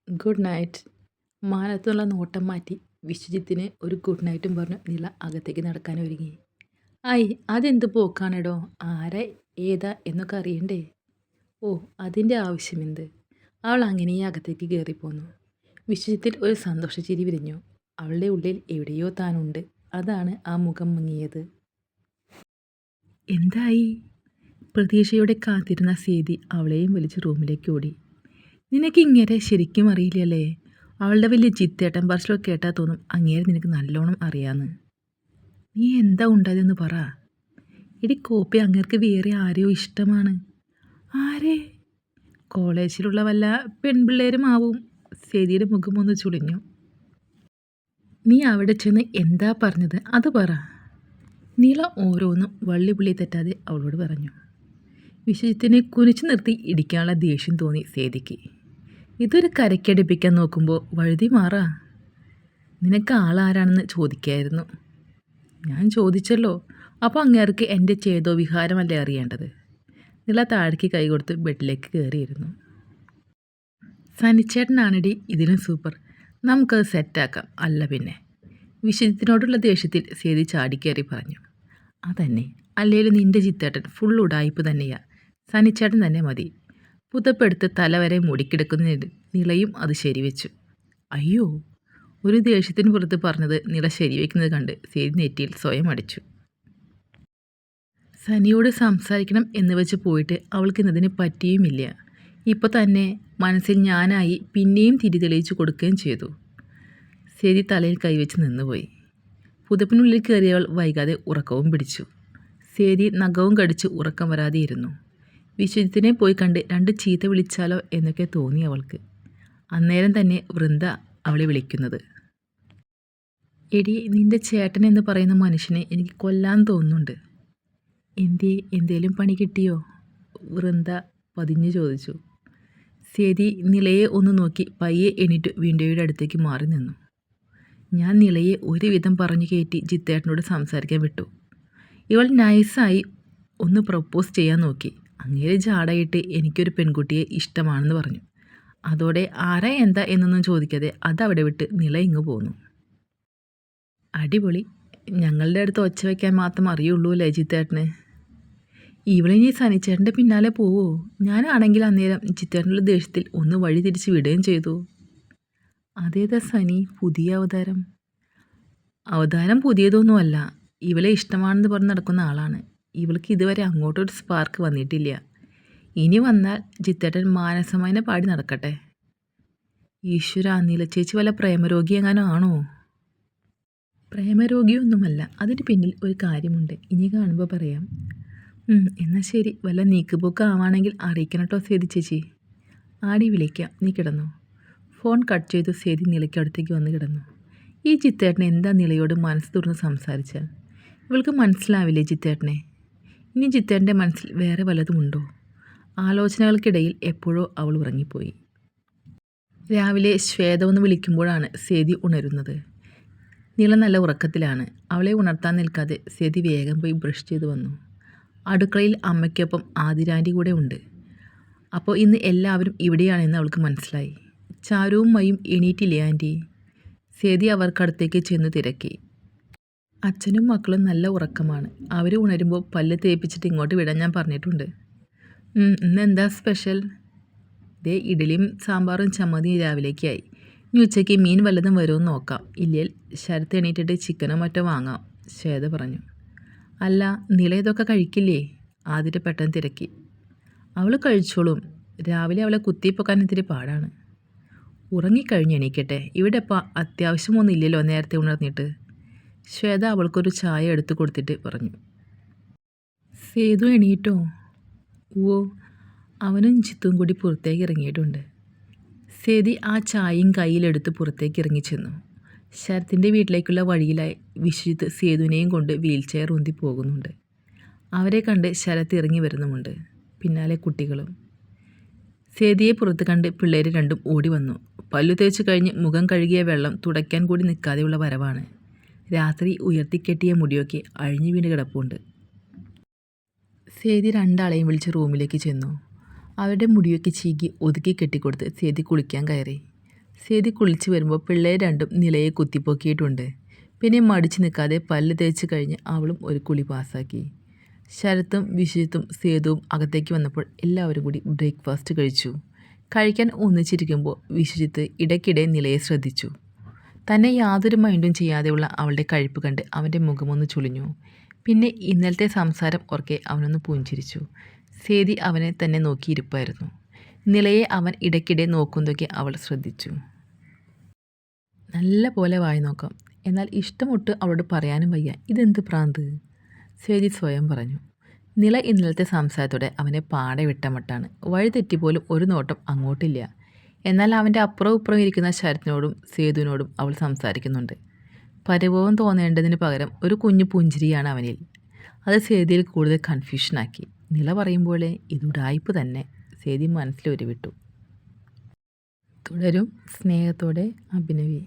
Good night. മാനത്തുള്ള നോട്ടം മാറ്റി വിശ്വജിത്തിന് ഒരു ഗുഡ് നൈറ്റും പറഞ്ഞു നില അകത്തേക്ക് നടക്കാൻ ഒരുങ്ങി. ഐ, അതെന്ത് പോക്കാണെടോ, ആരാ ഏതാ എന്നൊക്കെ അറിയണ്ടേ? ഓ, അതിൻ്റെ ആവശ്യമെന്ത്? അവൾ അങ്ങനെ അകത്തേക്ക് കയറിപ്പോന്നു. വിശ്വജിത്തിൽ ഒരു സന്തോഷച്ചിരി വിരിഞ്ഞു. അവളുടെ ഉള്ളിൽ എവിടെയോ താനുണ്ട്. അതാണ് ആ മുഖം മങ്ങിയത്. എന്തായി? പ്രതീക്ഷയോടെ കാത്തിരുന്ന സേതി അവളെയും വലിച്ച് റൂമിലേക്ക് ഓടി. നിനക്ക് ഇങ്ങനെ ശരിക്കും അറിയില്ലല്ലേ? അവളുടെ വലിയ ചിത്തേട്ടൻ പറച്ചിലൊക്കെ കേട്ടാൽ തോന്നും അങ്ങേരെ നിനക്ക് നല്ലോണം അറിയാമെന്ന്. നീ എന്താ ഉണ്ടായതെന്ന് പറ. ഇടി കോപ്പി അങ്ങേർക്ക് വേറെ ആരെയോ ഇഷ്ടമാണ്. ആരെ? കോളേജിലുള്ള വല്ല പെൺപിള്ളേരും ആവും. സേതിയുടെ മുഖം ഒന്ന് ചുളിഞ്ഞു. നീ അവിടെ ചെന്ന് എന്താ പറഞ്ഞത് അത് പറ. നീള ഓരോന്നും വള്ളിപുള്ളി തെറ്റാതെ അവളോട് പറഞ്ഞു. വിശ്വജിത്തിനെ കുനിച്ചു നിർത്തി ഇടിക്കാനുള്ള ദേഷ്യം തോന്നി സേതിക്ക്. ഇതൊരു കരയ്ക്കടുപ്പിക്കാൻ നോക്കുമ്പോൾ വഴുതി മാറാ. നിനക്ക് ആളാരാണെന്ന് ചോദിക്കായിരുന്നു. ഞാൻ ചോദിച്ചല്ലോ. അപ്പോൾ അങ്ങേർക്ക് എൻ്റെ ചേതോ വിഹാരമല്ലേ അറിയേണ്ടത്? നില താഴേക്ക് കൈ കൊടുത്ത് ബെഡിലേക്ക് കയറിയിരുന്നു. സനിച്ചേട്ടനാണെടി ഇതിലും സൂപ്പർ. നമുക്കത് സെറ്റാക്കാം. അല്ല പിന്നെ. വിശ്വജിത്തിനോടുള്ള ദേഷ്യത്തിൽ സേതി ചാടിക്കയറി പറഞ്ഞു. അതന്നെ, അല്ലേലും നിൻ്റെ ചിത്തേട്ടൻ ഫുൾ ഉടായിപ്പ് തന്നെയാ. സനിച്ചേട്ടൻ തന്നെ മതി. പുതപ്പെടുത്ത് തലവരെ മൂടിക്കിടക്കുന്നതിന് നിളയും അത് ശരിവെച്ചു. അയ്യോ, ഒരു ദേഷ്യത്തിന് പുറത്ത് പറഞ്ഞത് നിള ശരിവെക്കുന്നത് കണ്ട് സേതി നെറ്റിയിൽ സ്വയം അടിച്ചു. സനിയോട് സംസാരിക്കണം എന്ന് വെച്ച് പോയിട്ട് അവൾക്ക് ഇന്നതിന് പറ്റിയുമില്ല. ഇപ്പോൾ തന്നെ മനസ്സിൽ ഞാനായി പിന്നെയും തിരി തെളിയിച്ചു കൊടുക്കുകയും ചെയ്തു. സേതി തലയിൽ കൈവച്ച് നിന്നുപോയി. പുതപ്പിനുള്ളിൽ കയറിയവൾ വൈകാതെ ഉറക്കവും പിടിച്ചു. സേതി നഖവും കടിച്ച് ഉറക്കം വരാതെ ഇരുന്നു. വിശ്വജിത്തിനെ പോയി കണ്ട് 2 ചീത്ത വിളിച്ചാലോ എന്നൊക്കെ തോന്നി അവൾക്ക്. അന്നേരം തന്നെ വൃന്ദ അവളെ വിളിക്കുന്നത്. എടി, നിൻ്റെ ചേട്ടൻ എന്ന് പറയുന്ന മനുഷ്യനെ എനിക്ക് കൊല്ലാൻ തോന്നുന്നുണ്ട്. എന്തേലും പണി കിട്ടിയോ? വൃന്ദ പതിഞ്ഞു ചോദിച്ചു. സേതി നിലയെ ഒന്ന് നോക്കി പയ്യെ എണീറ്റ് വിൻഡോയുടെ അടുത്തേക്ക് മാറി നിന്നു. ഞാൻ നിലയെ ഒരുവിധം പറഞ്ഞു കയറ്റി ജിത്തേട്ടനോട് സംസാരിക്കാൻ വിട്ടു. ഇവൾ നൈസായി ഒന്ന് പ്രപ്പോസ് ചെയ്യാൻ നോക്കി. അങ്ങേരെ ജാടയിട്ട് എനിക്കൊരു പെൺകുട്ടിയെ ഇഷ്ടമാണെന്ന് പറഞ്ഞു. അതോടെ ആരാ എന്താ എന്നൊന്നും ചോദിക്കാതെ അതവിടെ വിട്ട് നില ഇങ്ങ് പോന്നു. അടിപൊളി. ഞങ്ങളുടെ അടുത്ത് ഒച്ച വയ്ക്കാൻ മാത്രം അറിയുള്ളൂ അല്ലേ ജിത്തേട്ടന്? ഇവളിനി സനിച്ചേട്ടൻ്റെ പിന്നാലെ പോവോ? ഞാനാണെങ്കിൽ അന്നേരം ജിത്തേട്ടനുള്ള ദേഷ്യത്തിൽ ഒന്ന് വഴി തിരിച്ച് വിടുകയും ചെയ്തു. അതേതാ സനി പുതിയ അവതാരം? അവതാരം പുതിയതൊന്നുമല്ല. ഇവളെ ഇഷ്ടമാണെന്ന് പറഞ്ഞ് നടക്കുന്ന ആളാണ്. ഇവൾക്ക് ഇതുവരെ അങ്ങോട്ടൊരു സ്പാർക്ക് വന്നിട്ടില്ല. ഇനി വന്നാൽ ജിത്തേട്ടൻ മാനസമയനെ പാടി നടക്കട്ടെ. ഈശ്വര, നീലച്ചേച്ചി വല്ല പ്രേമരോഗി എങ്ങാനും ആണോ? പ്രേമരോഗിയൊന്നുമല്ല. അതിന് പിന്നിൽ ഒരു കാര്യമുണ്ട്. ഇനി കാണുമ്പോൾ പറയാം. എന്നാൽ ശരി, വല്ല നീക്കുപോക്ക് ആവാണെങ്കിൽ അറിയിക്കണം കേട്ടോ സേതി ചേച്ചി. ആടി വിളിക്കാം, നീ കിടന്നു. ഫോൺ കട്ട് ചെയ്തു സേതി നിലയ്ക്ക് അടുത്തേക്ക് വന്ന് കിടന്നു. ഈ ജിത്തേട്ടനെ എന്താ നിലയോട് മനസ്സ് തുറന്ന് സംസാരിച്ചാൽ? ഇവൾക്ക് മനസ്സിലാവില്ലേ ജിത്തേട്ടനെ? ഇനി ജിത്തേട്ടൻ്റെ മനസ്സിൽ വേറെ വല്ലതുമുണ്ടോ? ആലോചനകൾക്കിടയിൽ എപ്പോഴോ അവൾ ഉറങ്ങിപ്പോയി. രാവിലെ ശ്വേത ഒന്ന് വിളിക്കുമ്പോഴാണ് സേതി ഉണരുന്നത്. നില നല്ല ഉറക്കത്തിലാണ്. അവളെ ഉണർത്താൻ നിൽക്കാതെ സേതി വേഗം പോയി ബ്രഷ് ചെയ്ത് വന്നു. അടുക്കളയിൽ അമ്മയ്ക്കൊപ്പം ആതിരാൻ്റെ കൂടെ ഉണ്ട്. അപ്പോൾ ഇന്ന് എല്ലാവരും ഇവിടെയാണെന്ന് അവൾക്ക് മനസ്സിലായി. ചാരുവും മയും എണീറ്റില്ലേ ആൻറ്റി? സേതി അവർക്കടുത്തേക്ക് ചെന്ന് തിരക്കി. അച്ഛനും മക്കളും നല്ല ഉറക്കമാണ്. അവർ ഉണരുമ്പോൾ പല്ല് തേപ്പിച്ചിട്ട് ഇങ്ങോട്ട് വിടാൻ ഞാൻ പറഞ്ഞിട്ടുണ്ട്. ഇന്നെന്താ സ്പെഷ്യൽ? ദേ ഇഡലിയും സാമ്പാറും ചമ്മന്തിയും രാവിലേക്കായി. ഇനി ഉച്ചയ്ക്ക് മീൻ വല്ലതും വരുമെന്ന് നോക്കാം. ഇല്ലേൽ ശരത്ത് എണീറ്റിട്ട് ചിക്കനോ മറ്റോ വാങ്ങാം, ശ്വേത പറഞ്ഞു. അല്ല, നില ഇതൊക്കെ കഴിക്കില്ലേ? ആതിര പെട്ടെന്ന് തിരക്കി. അവൾ കഴിച്ചോളും. രാവിലെ അവളെ കുത്തിപ്പൊക്കാൻ ഇത്തിരി പാടാണ്. ഉറങ്ങിക്കഴിഞ്ഞ് എണീക്കട്ടെ. ഇവിടെ ഇപ്പോൾ അത്യാവശ്യമൊന്നും ഇല്ലല്ലോ നേരത്തെ ഉണർന്നിട്ട്. ശ്വേത അവൾക്കൊരു ചായ എടുത്തു കൊടുത്തിട്ട് പറഞ്ഞു. സേതു എണീറ്റോ? ഓ, അവനും ചിത്തും കൂടി പുറത്തേക്ക് ഇറങ്ങിയിട്ടുണ്ട്. സേതി ആ ചായയും കയ്യിലെടുത്ത് പുറത്തേക്ക് ഇറങ്ങിച്ചെന്നു. ശരത്തിൻ്റെ വീട്ടിലേക്കുള്ള വഴിയിലായി വിശ്വജിത്ത് സേതുവിനെയും കൊണ്ട് വീൽ ചെയർ ഉന്തി പോകുന്നുണ്ട്. അവരെ കണ്ട് ശരത്ത് ഇറങ്ങി വരുന്നുമുണ്ട്. പിന്നാലെ കുട്ടികളും. സേതിയെ പുറത്ത് കണ്ട് പിള്ളേർ രണ്ടും ഓടി വന്നു. പല്ലു തേച്ച് കഴിഞ്ഞ് മുഖം കഴുകിയ വെള്ളം തുടയ്ക്കാൻ കൂടി നിൽക്കാതെയുള്ള വരവാണ്. രാത്രി ഉയർത്തിക്കെട്ടിയ മുടിയൊക്കെ അഴിഞ്ഞു വീണ് കിടപ്പുണ്ട്. സേതി 2 ആളെയും വിളിച്ച് റൂമിലേക്ക് ചെന്നു. അവരുടെ മുടിയൊക്കെ ചീകി ഒതുക്കി കെട്ടിക്കൊടുത്ത് സേതി കുളിക്കാൻ കയറി. സേതി കുളിച്ച് വരുമ്പോൾ പിള്ളേർ രണ്ടും നിലയെ കുത്തിപ്പൊക്കിയിട്ടുണ്ട്. പിന്നെ മടിച്ചു നിൽക്കാതെ പല്ല് തേച്ച് കഴിഞ്ഞ് അവളും ഒരു കുളി പാസ്സാക്കി. ശരത്തും വിശ്വജിത്തും സേതുവും അകത്തേക്ക് വന്നപ്പോൾ എല്ലാവരും കൂടി ബ്രേക്ക്ഫാസ്റ്റ് കഴിച്ചു. കഴിക്കാൻ ഒന്നിച്ചിരിക്കുമ്പോൾ വിശ്വജിത്ത് ഇടയ്ക്കിടെ നിലയെ ശ്രദ്ധിച്ചു. തന്നെ യാതൊരു മൈൻഡും ചെയ്യാതെയുള്ള അവളുടെ കഴിപ്പ് കണ്ട് അവൻ്റെ മുഖമൊന്ന് ചുളിഞ്ഞു. പിന്നെ ഇന്നലത്തെ സംസാരം ഓർക്കെ അവനൊന്ന് പുഞ്ചിരിച്ചു. സേതി അവനെ തന്നെ നോക്കിയിരിപ്പായിരുന്നു. നിലയെ അവൻ ഇടയ്ക്കിടെ നോക്കുന്നതൊക്കെ അവൾ ശ്രദ്ധിച്ചു. നല്ല പോലെ വായി നോക്കാം, എന്നാൽ ഇഷ്ടമൊട്ട് അവളോട് പറയാനും വയ്യ. ഇതെന്ത് പ്രാന്ത്? സേതി സ്വയം പറഞ്ഞു. നില ഇന്നലത്തെ സംസാരത്തോടെ അവനെ പാടെ വിട്ടമട്ടാണ്. വഴി തെറ്റിപ്പോലും ഒരു നോട്ടം അങ്ങോട്ടില്ല. എന്നാൽ അവൻ്റെ അപ്പുറവും ഇപ്പുറവും ഇരിക്കുന്ന ശരത്തിനോടും സേതുവിനോടും അവൾ സംസാരിക്കുന്നുണ്ട്. പരിഭവം തോന്നേണ്ടതിന് പകരം ഒരു കുഞ്ഞു പുഞ്ചിരിയാണ് അവനിൽ. അത് സേതിയിൽ കൂടുതൽ കൺഫ്യൂഷനാക്കി. നില പറയും പോലെ ഇതുടായ്പ് തന്നെ. സേതി മനസ്സിൽ ഉരുവിട്ടു. തുടരും. സ്നേഹത്തോടെ, അഭിനവി.